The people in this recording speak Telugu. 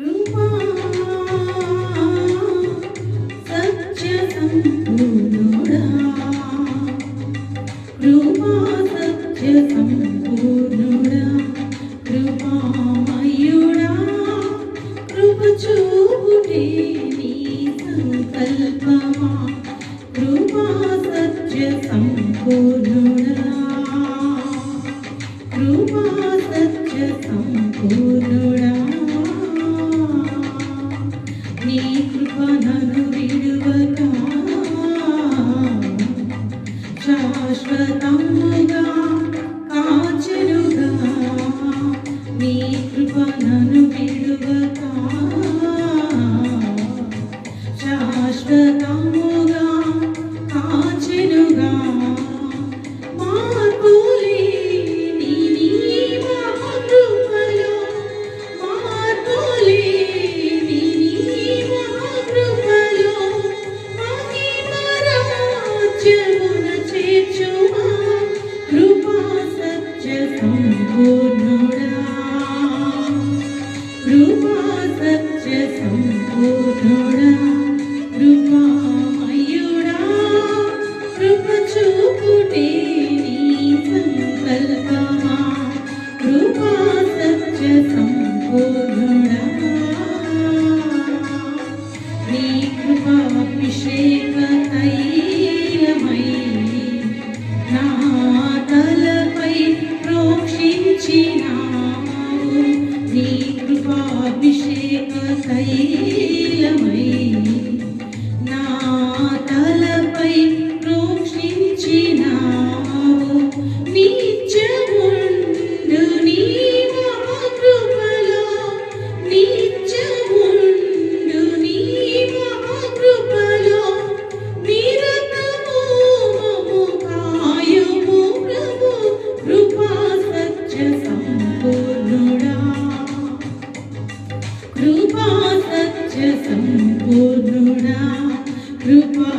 కృపా సత్య సంపూర్ణుడా, కృపా సత్య సంపూర్ణుడా, కృపామయుడా, కృప చూపుటే నీ సంకల్పమా, కృపా సత్య సంపూర్ణుడా, కృపా సత్య సంపూర్ణుడా, నీ కృప నన్ను విడువక శాశ్వతముగా కాచెనుగా, నీ కృప నన్ను విడువక శాశ్వతముగా కాచెనుగా, మార్పులేని నీ మహాకృపలో, మార్పులేని నీ మహాకృపలో మహిమరాజ్యమున చేర్చుమా, కృపా సత్య సంపూర్ణుడా, కృపా సత్య సంపూర్ణుడా, కృపామయుడా, కృప చూపుటే నీ సంకల్పమా, కృపా సత్య సంపూర్ణుడా, నీ కృపాభిషేక తైలమై నా తలపై ప్రోక్షించినావు, నీ కృపాభిషేక తైలమై నా తలపై ప్రోక్షించినావు, నిత్యముండు నీ మహాకృపలో, నిత్యముండు నీ మహాకృపలో, నిరతము మము కాయము ప్రభు, కృపా సత్య సంపూర్ణుడా, కృపా సత్య సంపూర్ణుడా, కృపా